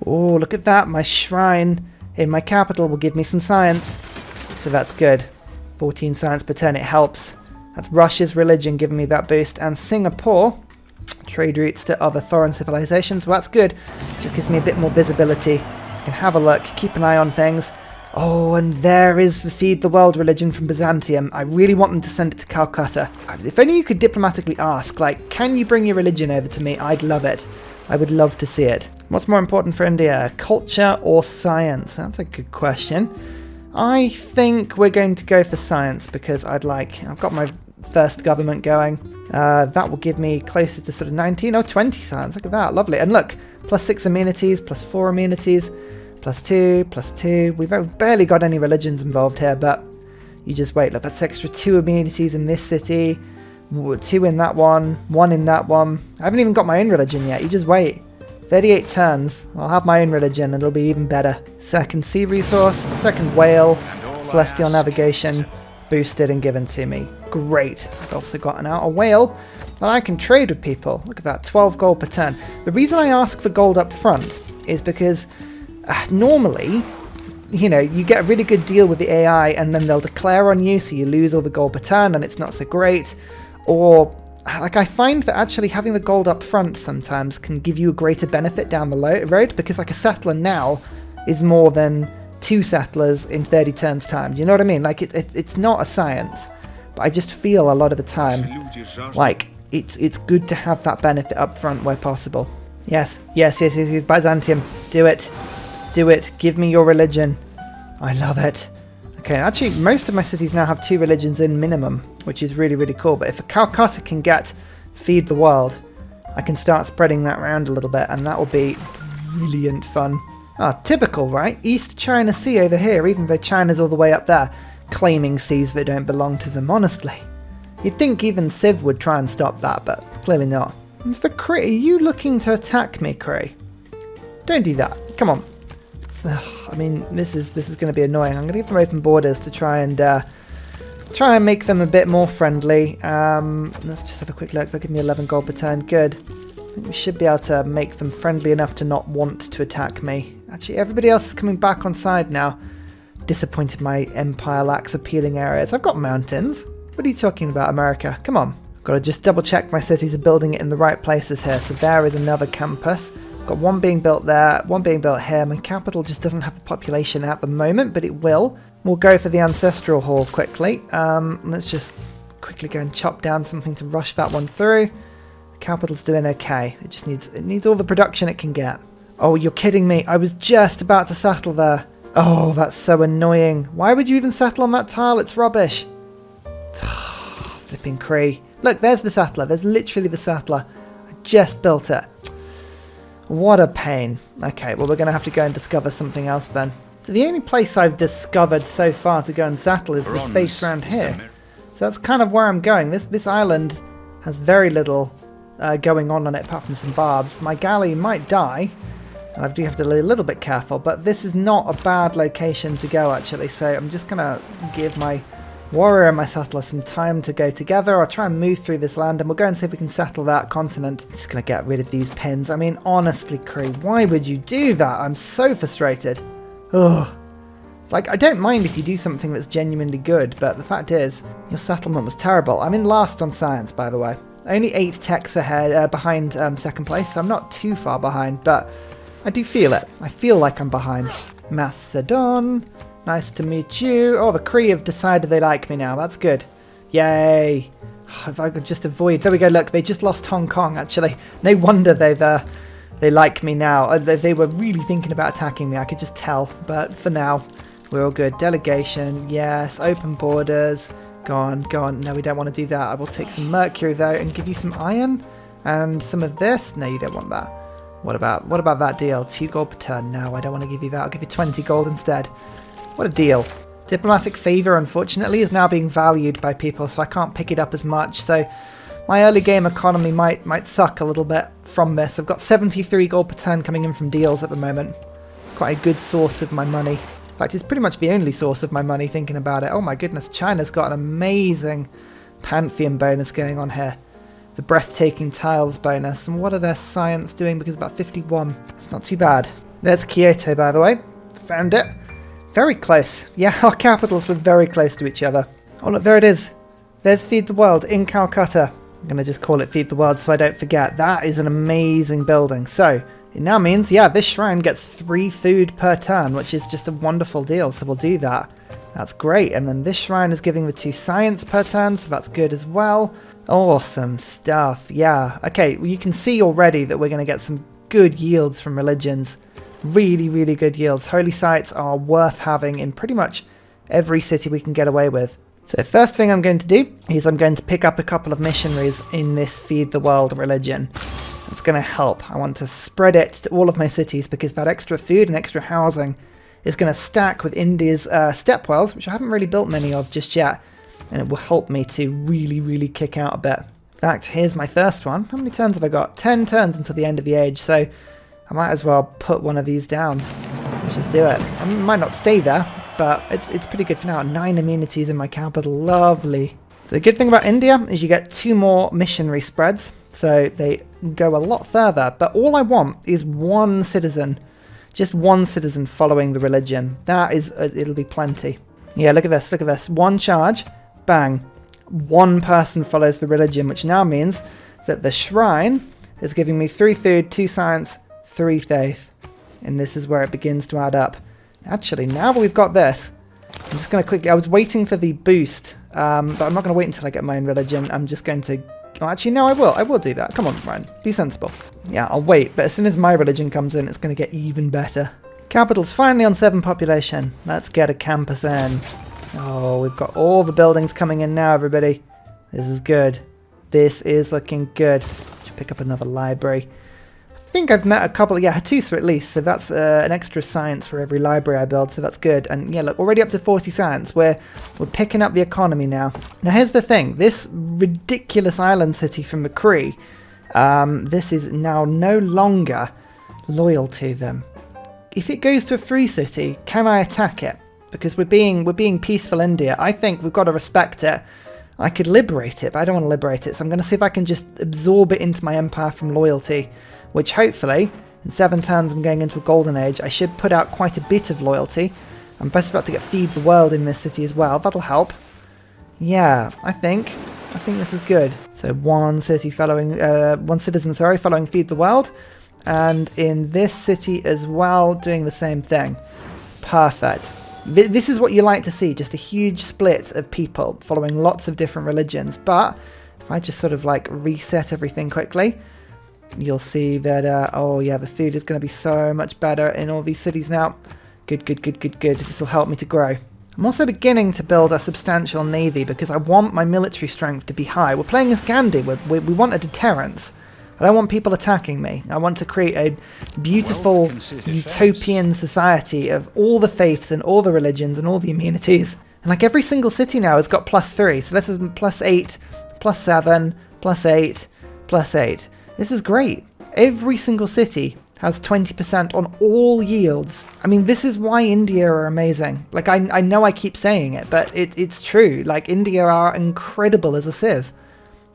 Oh, look at that. My shrine in my capital will give me some science. So that's good. 14 science per turn. It helps. That's Russia's religion giving me that boost. And Singapore, trade routes to other foreign civilizations. Well, that's good. Just gives me a bit more visibility. You can have a look. Keep an eye on things. Oh, and there is the Feed the World religion from Byzantium. I really want them to send it to Calcutta. If only you could diplomatically ask, like, can you bring your religion over to me? I'd love it. I would love to see it. What's more important for India, culture or science? That's a good question. I think we're going to go for science because I've got my first government going. That will give me closer to sort of 19 or 20 science. Look at that, lovely. And look, +6 amenities, +4 amenities, +2, +2. We've barely got any religions involved here, but you just wait. Look, that's extra 2 amenities in this city. 2 in that one, 1 in that one. I haven't even got my own religion yet. You just wait. 38 turns. I'll have my own religion and it'll be even better. Second sea resource, second whale, celestial navigation, boosted and given to me. Great. I've also got an outer whale that I can trade with people. Look at that, 12 gold per turn. The reason I ask for gold up front is because normally, you know, you get a really good deal with the AI and then they'll declare on you, so you lose all the gold per turn and it's not so great. Or, like, I find that actually having the gold up front sometimes can give you a greater benefit down the road, because like a settler now is more than 2 settlers in 30 turns time. You know what I mean? Like, it's not a science, but I just feel a lot of the time like it's good to have that benefit up front where possible. Yes, Byzantium, do it. Do it. Give me your religion. I love it. Okay, actually, most of my cities now have 2 religions in minimum, which is really, really cool. But if Calcutta can get Feed the World, I can start spreading that around a little bit, and that will be brilliant fun. Ah, typical, right? East China Sea over here, even though China's all the way up there, claiming seas that don't belong to them, honestly. You'd think even Civ would try and stop that, but clearly not. And for Kree, are you looking to attack me, Kree? Don't do that. Come on. So, I mean, this is going to be annoying. I'm going to give them open borders to try and make them a bit more friendly. Let's just have a quick look. They'll give me 11 gold per turn. Good. I think we should be able to make them friendly enough to not want to attack me. Actually, everybody else is coming back on side now. Disappointed my empire lacks appealing areas. I've got mountains. What are you talking about, America? Come on. Got to just double check my cities are building it in the right places here. So there is another campus. Got one being built there, one being built here. My capital just doesn't have the population at the moment, but it will. We'll go for the ancestral hall quickly. Let's just quickly go and chop down something to rush that one through. The capital's doing okay. It needs all the production it can get. Oh, you're kidding me. I was just about to settle there. Oh, that's so annoying. Why would you even settle on that tile? It's rubbish. Flipping Kree. Look, there's the settler. There's literally the settler. I just built it. What a pain. Okay, well, we're going to have to go and discover something else then. So the only place I've discovered so far to go and settle is the space around here. So that's kind of where I'm going. This island has very little going on it apart from some barbs. My galley might die, and I do have to be a little bit careful, but this is not a bad location to go, actually. So I'm just going to give my warrior and my settler some time to go together. I'll try and move through this land and we'll go and see if we can settle that continent. Just gonna get rid of these pins. I mean, honestly, Kree, why would you do that? I'm so frustrated. Ugh. Like, I don't mind if you do something that's genuinely good, but the fact is, your settlement was terrible. I'm in last on science, by the way. Only 8 techs ahead, behind second place, so I'm not too far behind, but I do feel it. I feel like I'm behind. Macedon. Nice to meet you. Oh, the Kree have decided they like me now. That's good. Yay. If I could just avoid... There we go. Look, they just lost Hong Kong, actually. No wonder they like me now. They were really thinking about attacking me. I could just tell. But for now, we're all good. Delegation. Yes. Open borders. Go on. Go on. No, we don't want to do that. I will take some mercury, though, and give you some iron and some of this. No, you don't want that. What about that deal? 2 gold per turn. No, I don't want to give you that. I'll give you 20 gold instead. What a deal. Diplomatic favour, unfortunately, is now being valued by people, so I can't pick it up as much. So my early game economy might suck a little bit from this. I've got 73 gold per turn coming in from deals at the moment. It's quite a good source of my money. In fact, it's pretty much the only source of my money thinking about it. Oh my goodness, China's got an amazing Pantheon bonus going on here. The breathtaking tiles bonus. And what are their science doing? Because about 51. It's not too bad. There's Kyoto, by the way. Found it. Very close. Yeah, our capitals were very close to each other. Oh look, there it is. There's Feed the World in Calcutta. I'm going to just call it Feed the World so I don't forget. That is an amazing building. So, it now means, yeah, this shrine gets 3 food per turn, which is just a wonderful deal. So we'll do that. That's great. And then this shrine is giving the 2 science per turn, so that's good as well. Awesome stuff. Yeah. Okay, well, you can see already that we're going to get some good yields from religions. Really, really good yields. Holy sites are worth having in pretty much every city we can get away with. So first thing I'm going to do is I'm going to pick up a couple of missionaries in this Feed the World religion. It's going to help. I want to spread it to all of my cities because that extra food and extra housing is going to stack with India's stepwells, which I haven't really built many of just yet. And it will help me to really, really kick out a bit. In fact, here's my first one. How many turns have I got? 10 turns until the end of the age, so I might as well put one of these down. Let's just do it. I might not stay there, but it's pretty good for now. 9 amenities in my capital. Lovely. So the good thing about India is you get 2 more missionary spreads, so they go a lot further. But all I want is 1 citizen. Just 1 citizen following the religion. That is, it'll be plenty. Yeah, look at this, look at this. 1 charge, bang. 1 person follows the religion, which now means that the shrine is giving me 3 food, 2 science, 3 faith. And this is where it begins to add up. Actually, now that we've got this, I'm just going to quickly... I was waiting for the boost, but I'm not going to wait until I get my own religion. I'm just going to... Oh, actually, no, I will. I will do that. Come on, Ryan. Be sensible. Yeah, I'll wait, but as soon as my religion comes in, it's going to get even better. Capital's finally on 7 population. Let's get a campus in. Oh, we've got all the buildings coming in now, everybody. This is good. This is looking good. Should pick up another library. I think I've met a couple, yeah, 2 at least, so that's an extra science for every library I build, so that's good. And yeah, look, already up to 40 science. We're picking up the economy now. Now here's the thing, this ridiculous island city from McCree, this is now no longer loyal to them. If it goes to a free city, can I attack it? Because we're being peaceful India. I think we've got to respect it. I could liberate it, but I don't want to liberate it, so I'm going to see if I can just absorb it into my empire from loyalty. Which hopefully, in 7 turns I'm going into a golden age, I should put out quite a bit of loyalty. I'm just about to get Feed the World in this city as well, that'll help. Yeah, I think this is good. So 1 city following, 1 citizen, sorry, following Feed the World. And in this city as well, doing the same thing. Perfect. This is what you like to see, just a huge split of people following lots of different religions. But if I just sort of like reset everything quickly, you'll see that, oh yeah, the food is going to be so much better in all these cities now. Good, good, good, good, good. This will help me to grow. I'm also beginning to build a substantial navy because I want my military strength to be high. We're playing as Gandhi. We want a deterrence. I don't want people attacking me. I want to create a beautiful utopian society of all the faiths and all the religions and all the amenities. And like every single city now has got +3. So this is +8, +7, +8, +8. This is great. Every single city has 20% on all yields. I mean, this is why India are amazing. Like, I know I keep saying it, but it's true. Like, India are incredible as a civ.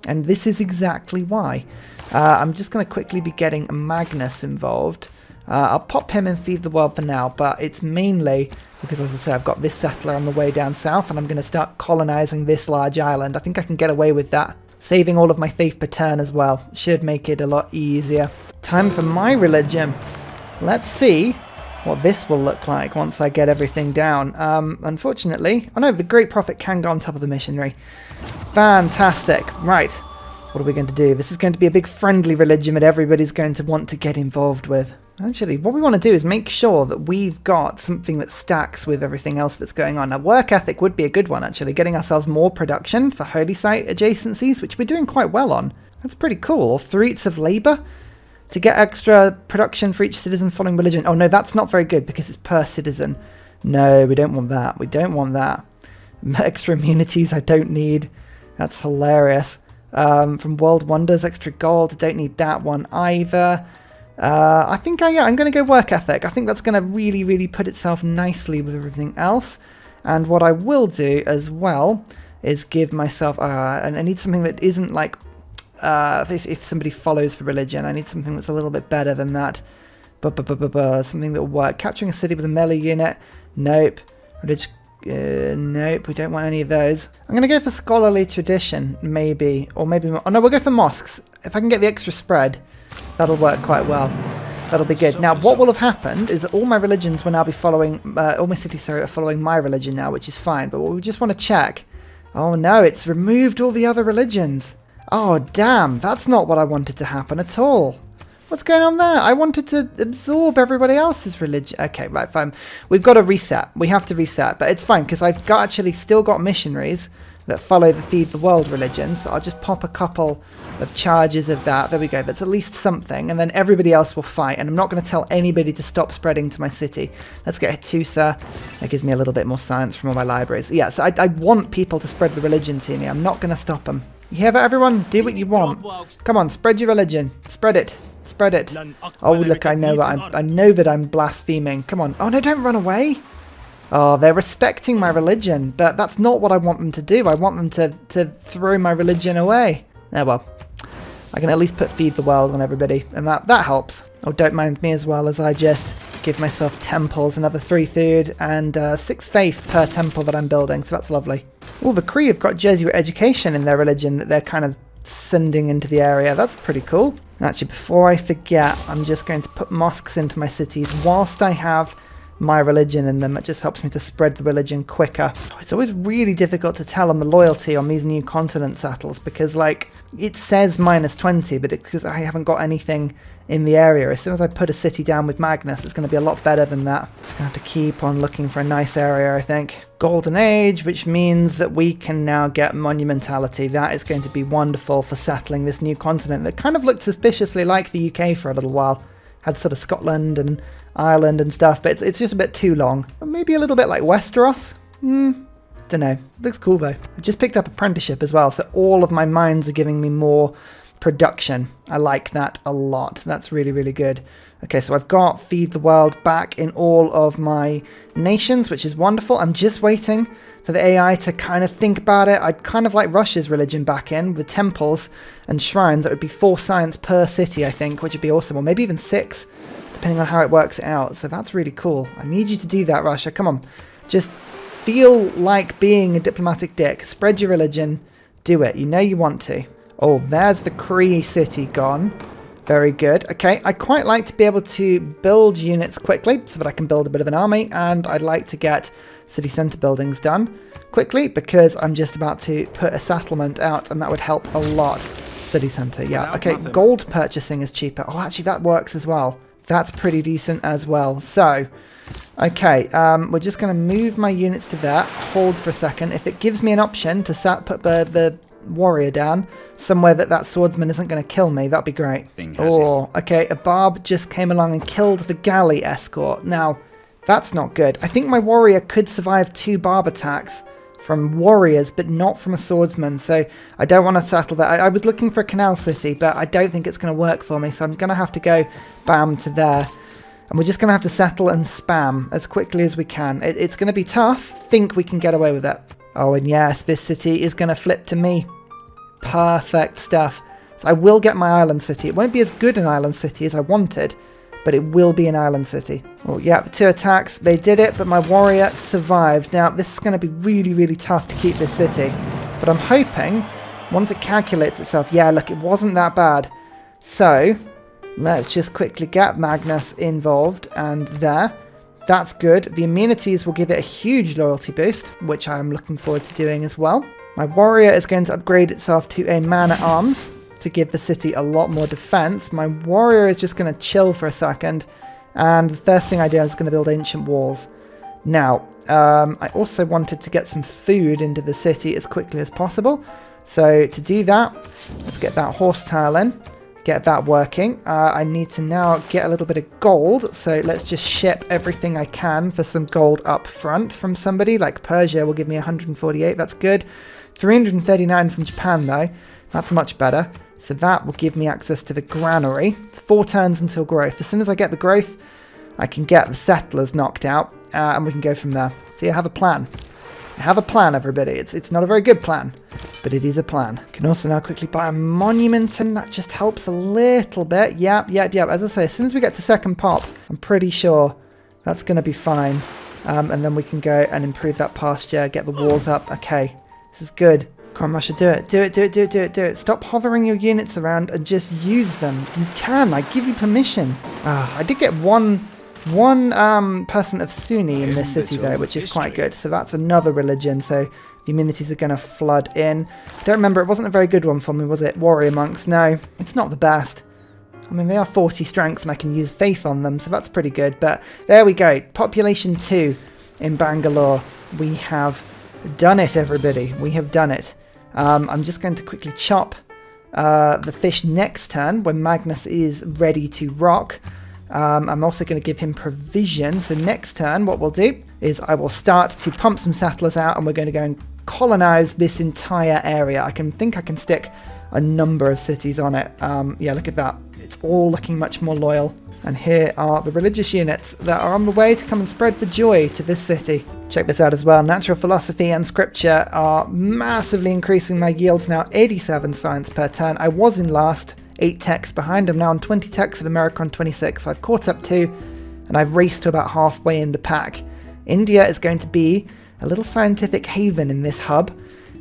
And this is exactly why. I'm just going to quickly be getting Magnus involved. I'll pop him and Feed the World for now, but it's mainly because, as I say, I've got this settler on the way down south, and I'm going to start colonizing this large island. I think I can get away with that. Saving all of my faith per turn as well. Should make it a lot easier. Time for my religion. Let's see what this will look like once I get everything down. Unfortunately... Oh no, the Great Prophet can go on top of the missionary. Fantastic. Right. What are we going to do? This is going to be a big friendly religion that everybody's going to want to get involved with. Actually, what we want to do is make sure that we've got something that stacks with everything else that's going on. Now, work ethic would be a good one, actually. Getting ourselves more production for holy site adjacencies, which we're doing quite well on. That's pretty cool. Or fruits of labour to get extra production for each citizen following religion. Oh, no, that's not very good because it's per citizen. No, we don't want that. We don't want that. Extra immunities I don't need. That's hilarious. From World Wonders, extra gold. I don't need that one either. I think, I'm going to go work ethic. I think that's going to really, really put itself nicely with everything else. And what I will do as well is give myself, and I need something that isn't like, if somebody follows for religion, I need something that's a little bit better than that. Something that will work. Capturing a city with a melee unit. Nope. Nope, we don't want any of those. I'm going to go for scholarly tradition, maybe. Or maybe... Oh, no, we'll go for mosques. If I can get the extra spread, that'll work quite well. That'll be good. Now, what will have happened is that all my religions will now be following... all my cities, sorry, are following my religion now, which is fine. But what we just want to check... Oh, no, it's removed all the other religions. Oh, damn. That's not what I wanted to happen at all. What's going on there? I wanted to absorb everybody else's religion. Okay, right, fine. We've got to reset. We have to reset, but it's fine because I've actually still got missionaries that follow the Feed the World religion. So I'll just pop a couple of charges of that. There we go. That's at least something. And then everybody else will fight. And I'm not going to tell anybody to stop spreading to my city. Let's get Ursa. That gives me a little bit more science from all my libraries. Yeah, so I want people to spread the religion to me. I'm not going to stop them. You hear that, everyone? Do what you want. Come on, spread your religion. Spread it. Spread it. Oh, look, I know that I'm blaspheming. Come on. Oh, no, don't run away. Oh, they're respecting my religion, but that's not what I want them to do. I want them to throw my religion away. Oh, well. I can at least put Feed the World on everybody, and that helps. Oh, don't mind me as well as I just give myself temples, another 3 food, and 6 faith per temple that I'm building, so that's lovely. Oh, the Cree have got Jesuit education in their religion that they're kind of sending into the area. That's pretty cool. And actually, before I forget, I'm just going to put mosques into my cities whilst I have my religion in them. It just helps me to spread the religion quicker. It's always really difficult to tell on the loyalty on these new continent settles because, like, it says -20, but it's because I haven't got anything in the area. As soon as I put a city down with Magnus, it's going to be a lot better than that. Just going to have to keep on looking for a nice area, I think. Golden Age, which means that we can now get monumentality. That is going to be wonderful for settling this new continent that kind of looked suspiciously like the UK for a little while. Had sort of Scotland and Ireland and stuff, but it's just a bit too long. Maybe a little bit like Westeros? Don't know. Looks cool though. I just picked up apprenticeship as well, so all of my mines are giving me more production. I like that a lot. That's really, really good. Okay, so I've got Feed the World back in all of my nations, which is wonderful. I'm just waiting for the AI to kind of think about it. I'd kind of like Russia's religion back in with temples and shrines. That would be 4 science per city, I think, which would be awesome. Or maybe even 6, depending on how it works out. So that's really cool. I need you to do that, Russia. Come on. Just feel like being a diplomatic dick. Spread your religion. Do it. You know you want to. Oh, there's the Cree city gone. Very good. Okay, I quite like to be able to build units quickly so that I can build a bit of an army, and I'd like to get city centre buildings done quickly because I'm just about to put a settlement out and that would help a lot. City centre, yeah. Okay, gold purchasing is cheaper. Oh, actually that works as well. That's pretty decent as well. So, okay, we're just going to move my units to there. Hold for a second. If it gives me an option to put the warrior down somewhere that swordsman isn't going to kill me, that'd be great. Oh, okay, a barb just came along and killed the galley escort. Now, that's not good. I think my warrior could survive 2 barb attacks from warriors, but not from a swordsman, so I don't want to settle that. I was looking for a canal city, but I don't think it's going to work for me, so I'm going to have to go bam to there. And we're just going to have to settle and spam as quickly as we can. It's going to be tough. Think we can get away with it. Oh, and yes, this city is going to flip to me. Perfect stuff. So I will get my island city. It won't be as good an island city as I wanted, but it will be an island city. Oh, yeah, the 2 attacks. They did it, but my warrior survived. Now, this is going to be really, really tough to keep this city. But I'm hoping, once it calculates itself, yeah, look, it wasn't that bad. So, let's just quickly get Magnus involved, and there. That's good. The amenities will give it a huge loyalty boost, which I'm looking forward to doing as well. My warrior is going to upgrade itself to a man-at-arms to give the city a lot more defense. My warrior is just going to chill for a second, and the first thing I do is going to build ancient walls. Now, I also wanted to get some food into the city as quickly as possible. So to do that, let's get that horse tile in. Get that working. I need to now get a little bit of gold, so let's just ship everything I can for some gold up front from somebody, like Persia will give me 148, that's good. 339 from Japan though, that's much better. So that will give me access to the granary. It's 4 turns until growth. As soon as I get the growth, I can get the settlers knocked out, and we can go from there. So yeah, have a plan. I have a plan, everybody. It's not a very good plan, but it is a plan. Can also now quickly buy a monument, and that just helps a little bit. Yep. As I say, as soon as we get to second pop, I'm pretty sure that's going to be fine. And then we can go and improve that pasture, get the walls up. Okay, this is good. Come on, Russia, do it. Do it. Stop hovering your units around and just use them. You can. I give you permission. I did get one person of Sunni in this city though, which is quite good. So that's another religion. So the amenities are going to flood in. I don't remember. It wasn't a very good one for me, was it? Warrior monks. No, it's not the best. I mean, they are 40 strength and I can use faith on them, so that's pretty good. But there we go. Population 2 in Bangalore. We have done it, everybody. We have done it. I'm just going to quickly chop the fish next turn when Magnus is ready to rock. I'm also going to give him provision. So next turn, what we'll do is I will start to pump some settlers out and we're going to go and colonize this entire area. I think I can stick a number of cities on it. Yeah, look at that. It's all looking much more loyal. And here are the religious units that are on the way to come and spread the joy to this city. Check this out as well. Natural philosophy and scripture are massively increasing my yields now. 87 science per turn. I was in last, 8 techs behind. I'm now on 20 techs with America on 26. So I've caught up to, and I've raced to about halfway in the pack. India is going to be a little scientific haven in this hub.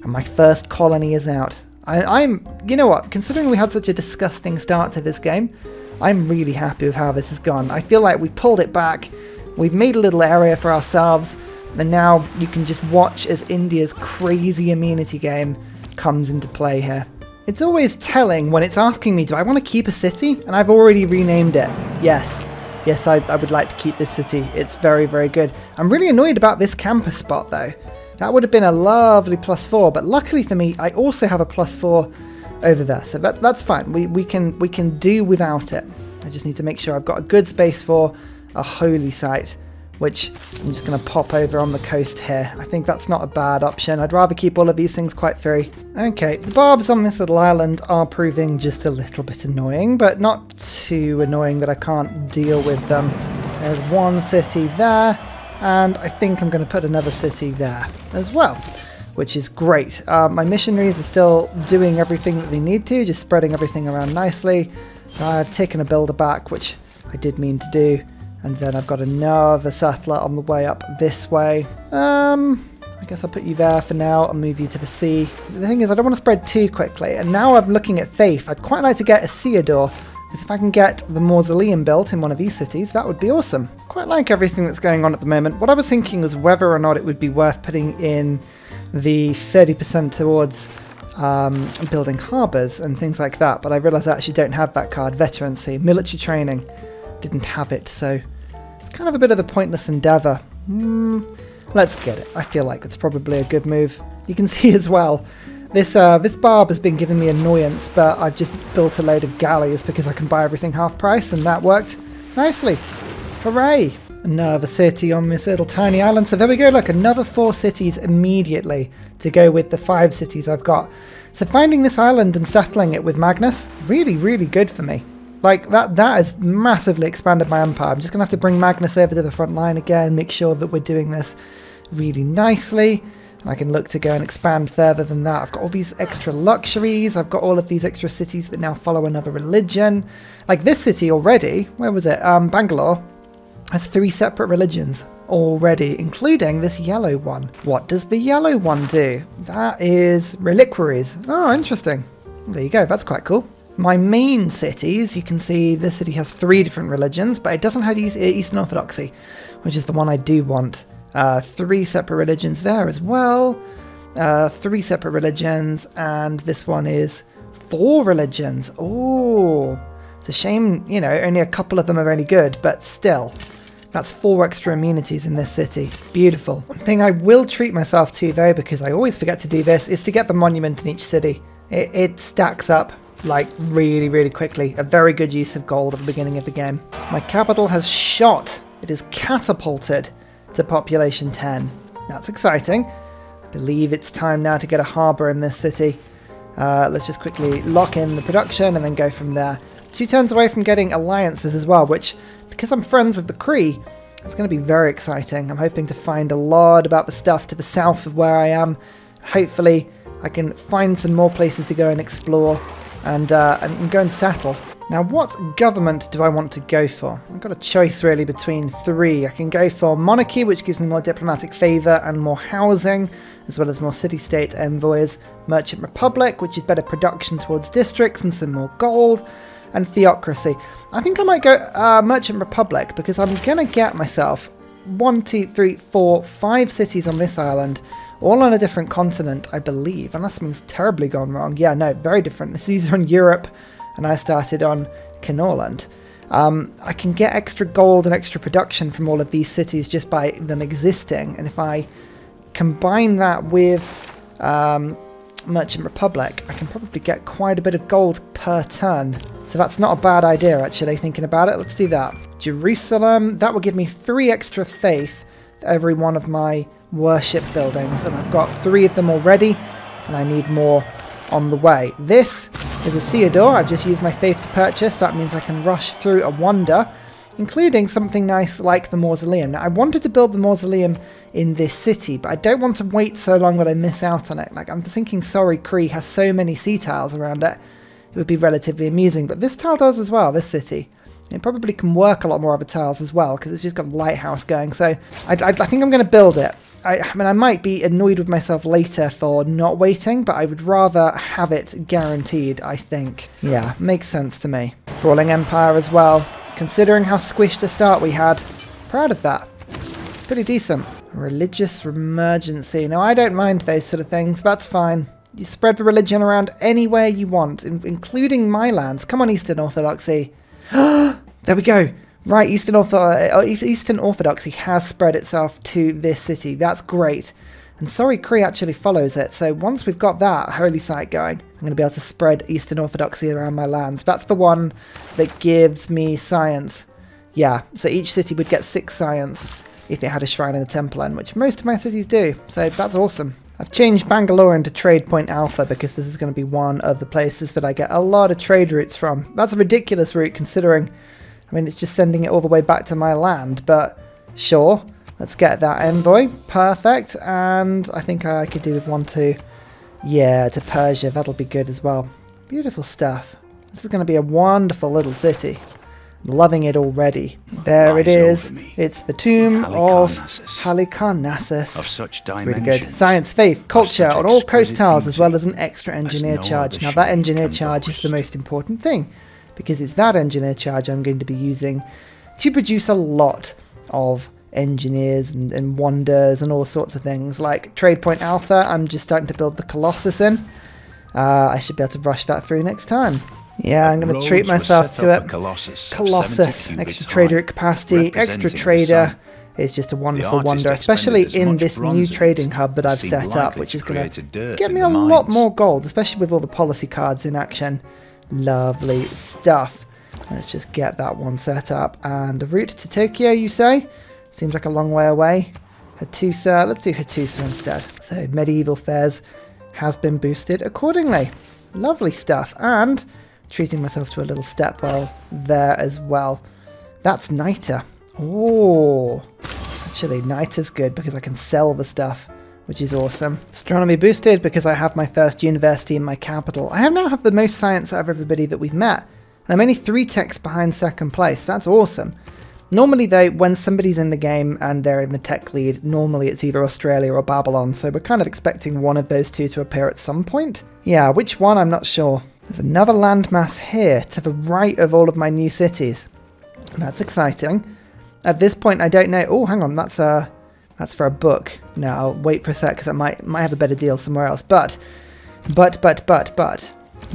And my first colony is out. I'm, you know what, considering we had such a disgusting start to this game, I'm really happy with how this has gone. I feel like we've pulled it back, we've made a little area for ourselves, and now you can just watch as India's crazy amenity game comes into play here. It's always telling when it's asking me, do I want to keep a city? And I've already renamed it. Yes, I would like to keep this city. It's very, very good. I'm really annoyed about this campus spot though. That would have been a lovely +4, but luckily for me, I also have a +4 over there, so that's fine. We can do without it. I just need to make sure I've got a good space for a holy site, which I'm just going to pop over on the coast here. I think that's not a bad option. I'd rather keep all of these things quite free. Okay, the barbs on this little island are proving just a little bit annoying, but not too annoying that I can't deal with them. There's one city there. And I think I'm going to put another city there as well, which is great. My missionaries are still doing everything that they need to, just spreading everything around nicely. I've taken a builder back, which I did mean to do. And then I've got another settler on the way up this way. I guess I'll put you there for now and move you to the sea. The thing is, I don't want to spread too quickly. And now I'm looking at faith. I'd quite like to get a Theodore, because if I can get the Mausoleum built in one of these cities, that would be awesome. Quite like everything that's going on at the moment. What I was thinking was whether or not it would be worth putting in the 30% towards building harbours and things like that, but I realised I actually don't have that card. Veterancy, military training, didn't have it, so it's kind of a bit of a pointless endeavour. Let's get it. I feel like it's probably a good move. You can see as well, this barb has been giving me annoyance, but I've just built a load of galleys because I can buy everything half price, and that worked nicely. Hooray! Another city on this little tiny island. So there we go, look, another 4 cities immediately to go with the 5 cities I've got. So finding this island and settling it with Magnus, really, really good for me. Like, that has massively expanded my empire. I'm just going to have to bring Magnus over to the front line again, make sure that we're doing this really nicely. And I can look to go and expand further than that. I've got all these extra luxuries. I've got all of these extra cities that now follow another religion. Like this city already, where was it? Bangalore. Has 3 separate religions already, including this yellow one. What does the yellow one do? That is reliquaries. Oh, interesting. There you go, that's quite cool. My main cities, you can see this city has 3 different religions, but it doesn't have Eastern Orthodoxy, which is the one I do want. 3 separate religions there as well. 3 separate religions, and this one is 4 religions. Oh, it's a shame, you know, only a couple of them are any good, but still. That's 4 extra amenities in this city. Beautiful. One thing I will treat myself to though, because I always forget to do this, is to get the monument in each city. It stacks up like really, really quickly. A very good use of gold at the beginning of the game. My capital has shot. It is catapulted to population 10. That's exciting. I believe it's time now to get a harbour in this city. Let's just quickly lock in the production and then go from there. 2 turns away from getting alliances as well, which, because I'm friends with the Cree, It's going to be very exciting. I'm hoping to find a lot about the stuff to the south of where I am. Hopefully I can find some more places to go and explore and go and settle. Now, what government do I want to go for? I've got a choice really between 3. I can go for monarchy, which gives me more diplomatic favour and more housing, as well as more city-state envoys. Merchant republic, which is better production towards districts and some more gold. And theocracy. I think I might go merchant republic, because I'm going to get myself 1, 2, 3, 4, 5 cities on this island, all on a different continent, I believe, unless something's terribly gone wrong. Yeah, no, very different. These are in Europe, and I started on Knorland. I can get extra gold and extra production from all of these cities just by them existing, and if I combine that with Merchant Republic, I can probably get quite a bit of gold per turn. So that's not a bad idea, actually, thinking about it. Let's do that. Jerusalem, that will give me 3 extra faith to every one of my worship buildings, and I've got 3 of them already, and I need more on the way. This is a Theodore. I've just used my faith to purchase. That means I can rush through a wonder, including something nice like the Mausoleum. Now, I wanted to build the Mausoleum in this city, but I don't want to wait so long that I miss out on it. Like, I'm thinking Sorry Cree has so many sea tiles around it, it would be relatively amusing, but this tile does as well, this city. It probably can work a lot more other tiles as well, because it's just got a lighthouse going, so I think I'm going to build it. I mean, I might be annoyed with myself later for not waiting, but I would rather have it guaranteed, I think. Yeah, makes sense to me. Sprawling Empire as well. Considering how squished a start we had, proud of that. It's pretty decent. Religious emergency. Now, I don't mind those sort of things. That's fine. You spread the religion around anywhere you want, including my lands. Come on, Eastern Orthodoxy. There we go. Right, Eastern Orthodoxy has spread itself to this city. That's great. And Sorry Cree actually follows it. So once we've got that holy site going, I'm going to be able to spread Eastern Orthodoxy around my lands. That's the one that gives me science. Yeah, so each city would get 6 science if it had a shrine in the temple end, which most of my cities do. So that's awesome. I've changed Bangalore into Trade Point Alpha because this is going to be one of the places that I get a lot of trade routes from. That's a ridiculous route considering, I mean, it's just sending it all the way back to my land, but sure. Let's get that envoy. Perfect. And I think I could do with one to, yeah, to Persia. That'll be good as well. Beautiful stuff. This is going to be a wonderful little city. I'm loving it already. There it is. It's the tomb of Halicarnassus. Of such really good. Science, faith, culture on all coast tiles, as well as an extra engineer charge. Now that engineer charge is the most important thing, because it's that engineer charge I'm going to be using to produce a lot of engineers and wonders and all sorts of things. Like Trade Point Alpha, I'm just starting to build the Colossus in. I should be able to rush that through next time. Yeah, I'm going to treat myself to it. Colossus, extra trader capacity, extra trader is just a wonderful wonder, especially in this new trading hub that I've set up, which is going to get me a lot more gold, especially with all the policy cards in action. Lovely stuff. Let's just get that one set up. And a route to Tokyo, you say? Seems like a long way away. Hattusa, let's do Hattusa instead. So medieval fairs has been boosted accordingly. Lovely stuff. And treating myself to a little stepwell there as well. That's Niter. Oh, actually Niter's good because I can sell the stuff, which is awesome. Astronomy boosted because I have my first university in my capital. I now have the most science out of everybody that we've met. And I'm only 3 techs behind second place. That's awesome. Normally though, when somebody's in the game and they're in the tech lead, normally it's either Australia or Babylon, so we're kind of expecting one of those two to appear at some point. Yeah, which one, I'm not sure. There's another landmass here to the right of all of my new cities. That's exciting. At this point, I don't know. Oh, hang on, that's for a book. No, I'll wait for a sec because I might have a better deal somewhere else. But,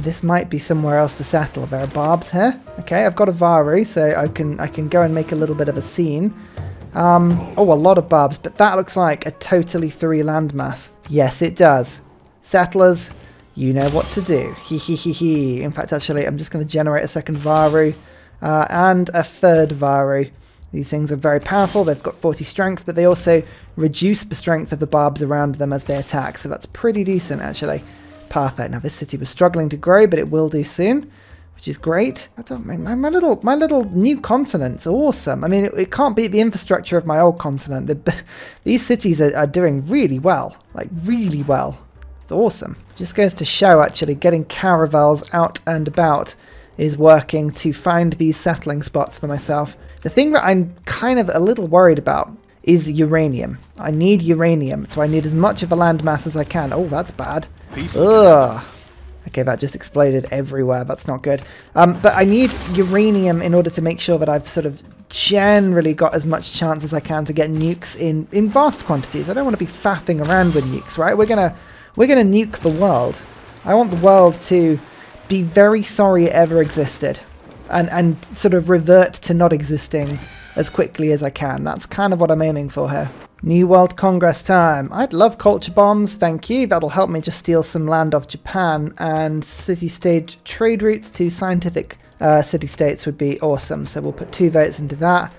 this might be somewhere else to settle. There are barbs here. Okay, I've got a Varu, so I can go and make a little bit of a scene. Oh, a lot of barbs, but that looks like a totally 3 landmass. Yes, it does. Settlers, you know what to do. He. In fact, actually, I'm just going to generate a second Varu and a third Varu. These things are very powerful. They've got 40 strength, but they also reduce the strength of the barbs around them as they attack. So that's pretty decent, actually. Perfect. Now, this city was struggling to grow, but it will do soon, which is great. I don't mean, my little new continent's awesome. I mean, it can't beat the infrastructure of my old continent. These cities are doing really well, like really well. It's awesome. Just goes to show, actually, getting caravels out and about is working to find these settling spots for myself. The thing that I'm kind of a little worried about is uranium. I need uranium, so I need as much of a landmass as I can. Oh, that's bad. Ugh. Okay, that just exploded everywhere. That's not good. But I need uranium in order to make sure that I've sort of generally got as much chance as I can to get nukes in vast quantities. I don't want to be faffing around with nukes, right? We're gonna nuke the world. I want the world to be very sorry it ever existed, and sort of revert to not existing as quickly as I can. That's kind of what I'm aiming for here. New World Congress time. I'd love culture bombs, thank you. That'll help me just steal some land off Japan, and city-state trade routes to scientific city-states would be awesome. So we'll put 2 votes into that.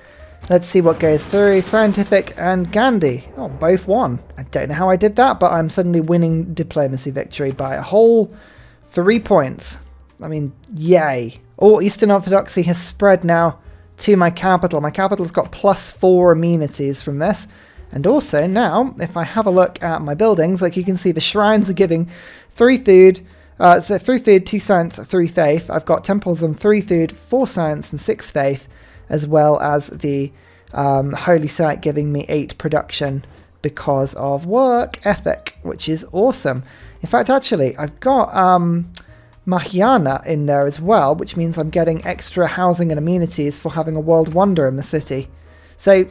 Let's see what goes through. Scientific and Gandhi. Oh, both won. I don't know how I did that, but I'm suddenly winning diplomacy victory by a whole 3 points. I mean, yay. Oh, Eastern Orthodoxy has spread now to my capital. My capital's got +4 amenities from this. And also now, if I have a look at my buildings, like you can see the shrines are giving 3 food, so 3 food, 2 science, 3 faith. I've got temples on 3 food, 4 science and 6 faith, as well as the holy site giving me 8 production because of work ethic, which is awesome. In fact, actually, I've got Mahayana in there as well, which means I'm getting extra housing and amenities for having a world wonder in the city. So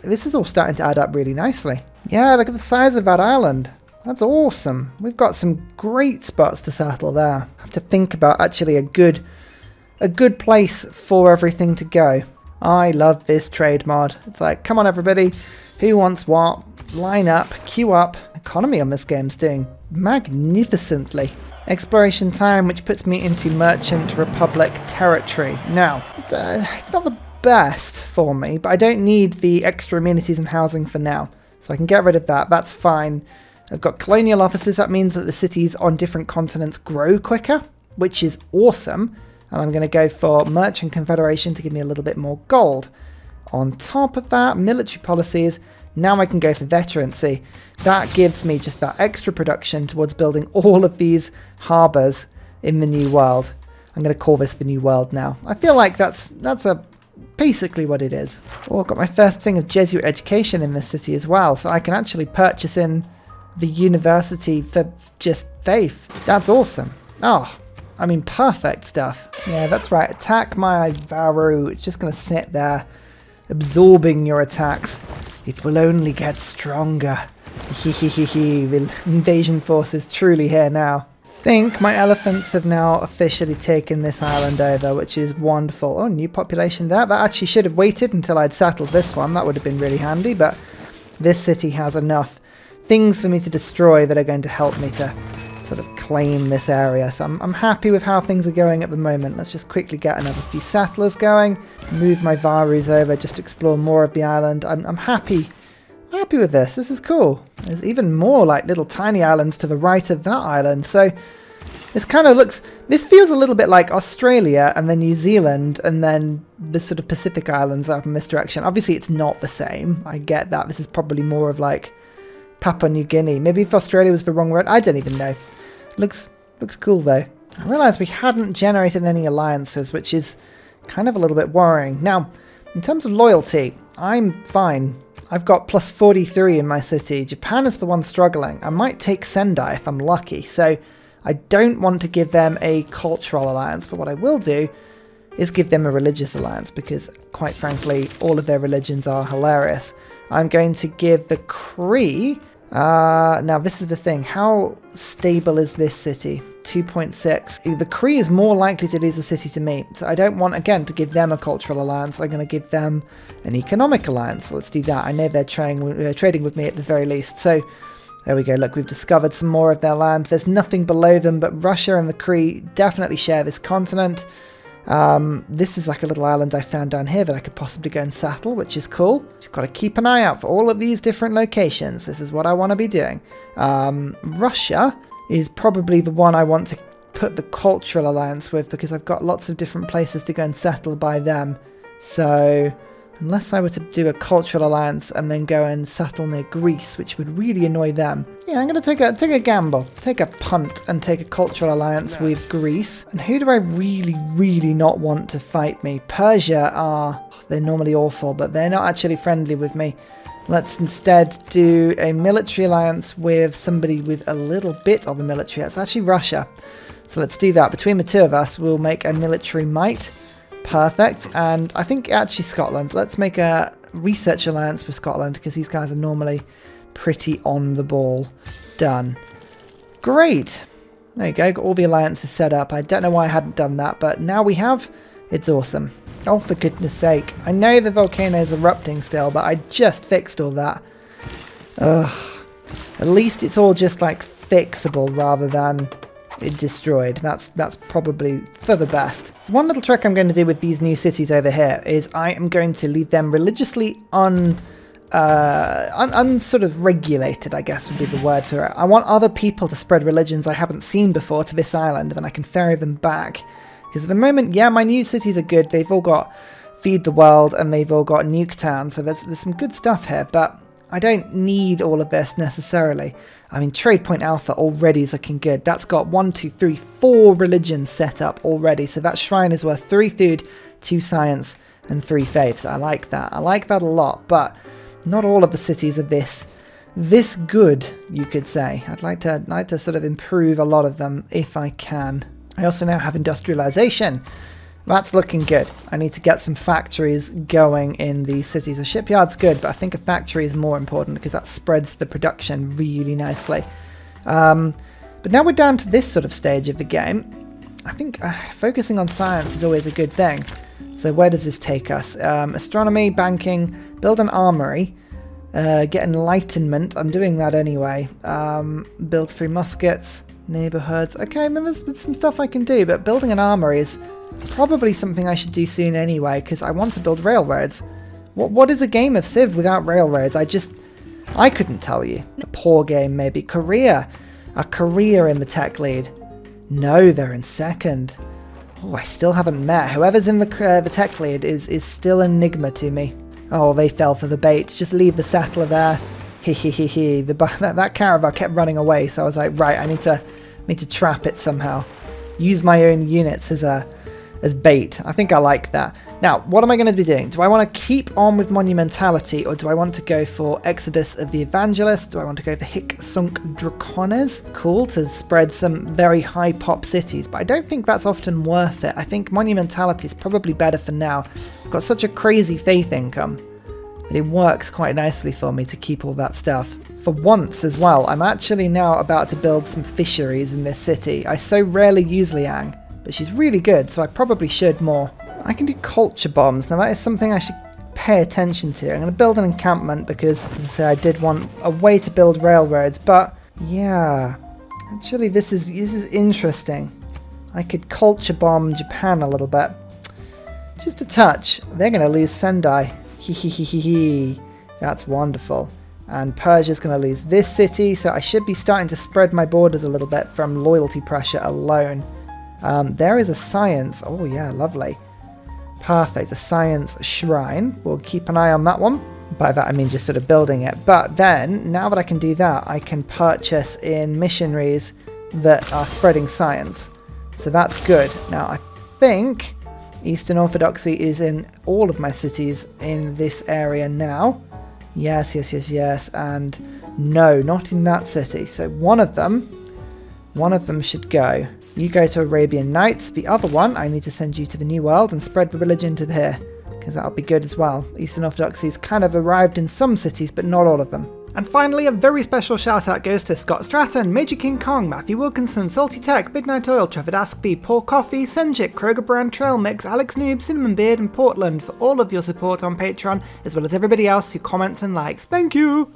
this is all starting to add up really nicely. Yeah, look at the size of that island. That's awesome. We've got some great spots to settle there. I have to think about actually a good place for everything to go. I love this trade mod. It's like, come on everybody, who wants what? Line up, queue up. Economy on this game's doing magnificently. Exploration time, which puts me into Merchant Republic territory. Now, it's not the best for me, but I don't need the extra amenities and housing for now. So I can get rid of that, that's fine. I've got colonial offices, that means that the cities on different continents grow quicker, which is awesome. And I'm going to go for Merchant Confederation to give me a little bit more gold. On top of that, military policies, now I can go for veterancy. That gives me just that extra production towards building all of these harbours in the New World. I'm going to call this the New World now. I feel like that's basically what it is. Oh, I've got my first thing of Jesuit education in this city as well, so I can actually purchase in the university for just faith. That's awesome. Oh, I mean, perfect stuff. Yeah, that's right. Attack my Varu. It's just going to sit there, absorbing your attacks. It will only get stronger. The invasion force is truly here now. I think my elephants have now officially taken this island over, which is wonderful. Oh, new population there. That actually should have waited until I'd settled this one. That would have been really handy, but this city has enough things for me to destroy that are going to help me to sort of claim this area. So I'm happy with how things are going at the moment. Let's just quickly get another few settlers going. Move my Varus over just to explore more of the island. I'm happy with this. This is cool. There's even more like little tiny islands to the right of that island. So this kind of looks, this feels a little bit like Australia and then New Zealand and then the sort of Pacific Islands up in this direction. Obviously it's not the same. I get that. This is probably more of like Papua New Guinea. Maybe if Australia was the wrong word. I don't even know. Looks cool though. I realised we hadn't generated any alliances, which is kind of a little bit worrying. Now, in terms of loyalty, I'm fine. I've got +43 in my city. Japan is the one struggling. I might take Sendai if I'm lucky, so I don't want to give them a cultural alliance, but what I will do is give them a religious alliance, because quite frankly, all of their religions are hilarious. I'm going to give the Cree... now this is the thing. How stable is this city? 2.6. The Cree is more likely to lose a city to me, so I don't want, again, to give them a cultural alliance. I'm going to give them an economic alliance. So let's do that. I know they're trading with me at the very least. So there we go. Look, we've discovered some more of their land. There's nothing below them, but Russia and the Cree definitely share this continent. This is like a little island I found down here that I could possibly go and settle, which is cool. Just got to keep an eye out for all of these different locations. This is what I want to be doing. Russia is probably the one I want to put the Cultural Alliance with because I've got lots of different places to go and settle by them. So unless I were to do a Cultural Alliance and then go and settle near Greece, which would really annoy them. Yeah, I'm going to take a gamble, take a punt and take a Cultural Alliance with Greece. And who do I really not want to fight me? Persia they're normally awful, but they're not actually friendly with me. Let's instead do a military alliance with somebody with a little bit of a military. That's actually Russia. So let's do that. Between the two of us, we'll make a military might. Perfect. And I think actually Scotland. Let's make a research alliance with Scotland because these guys are normally pretty on the ball. Done. Great. There you go. Got all the alliances set up. I don't know why I hadn't done that, but now we have. It's awesome. Oh, for goodness sake. I know the volcano is erupting still, but I just fixed all that. Ugh. At least it's all just like fixable rather than it destroyed. That's probably for the best. So one little trick I'm going to do with these new cities over here is I am going to leave them religiously sort of regulated, I guess would be the word for it. I want other people to spread religions I haven't seen before to this island, and then I can ferry them back. Because at the moment, yeah, my new cities are good. They've all got Feed the World and they've all got Nuke Town. So there's some good stuff here, but I don't need all of this necessarily. I mean, Trade Point Alpha already is looking good. That's got 1, 2, 3, 4 religions set up already. So that shrine is worth 3 food, 2 science, and 3 faiths. I like that. I like that a lot, but not all of the cities are this good, you could say. I'd like to sort of improve a lot of them if I can. I also now have industrialization. That's looking good. I need to get some factories going in these cities. A shipyard's good, but I think a factory is more important because that spreads the production really nicely. But now we're down to this sort of stage of the game. I think focusing on science is always a good thing. So where does this take us? Astronomy, banking, build an armory, get enlightenment. I'm doing that anyway. Build 3 muskets. Neighborhoods. Okay, there's some stuff I can do, but building an armory is probably something I should do soon anyway, because I want to build railroads. What is a game of Civ without railroads? I couldn't tell you. A poor game, maybe. Korea. A Korea in the tech lead. No, they're in second. Oh, I still haven't met. Whoever's in the tech lead is still an enigma to me. Oh, they fell for the bait. Just leave the settler there. That caravan kept running away, so I was like, right, I need to trap it somehow. Use my own units as bait. I think I like that. Now, what am I going to be doing? Do I want to keep on with monumentality, or do I want to go for Exodus of the Evangelists? Do I want to go for Hic Sunc Dracones? Cool, to spread some very high pop cities, but I don't think that's often worth it. I think monumentality is probably better for now. I've got such a crazy faith income. But it works quite nicely for me to keep all that stuff. For once as well, I'm actually now about to build some fisheries in this city. I so rarely use Liang, but she's really good, so I probably should more. I can do culture bombs. Now that is something I should pay attention to. I'm going to build an encampment because, as I say, I did want a way to build railroads, but yeah, actually this is interesting. I could culture bomb Japan a little bit. Just a touch. They're going to lose Sendai. That's wonderful. And Persia's going to lose this city, so I should be starting to spread my borders a little bit from loyalty pressure alone. There is a science. Oh yeah, lovely. Perfect, a science shrine. We'll keep an eye on that one. By that I mean just sort of building it. But then, now that I can do that, I can purchase in missionaries that are spreading science. So that's good. Now I think Eastern Orthodoxy is in all of my cities in this area now. Yes, and no, not in that city. So one of them should go. You go to Arabian Nights. The other one, I need to send you to the New World and spread the religion to here, because that'll be good as well. Eastern Orthodoxy's kind of arrived in some cities, but not all of them. And finally, a very special shout out goes to Scott Stratton, Major King Kong, Matthew Wilkinson, Salty Tech, Midnight Oil, Trevor Askby, Paul Coffey, Senjik, Kroger Brand, Trail Mix, Alex Noob, Cinnamon Beard and Portland for all of your support on Patreon, as well as everybody else who comments and likes. Thank you!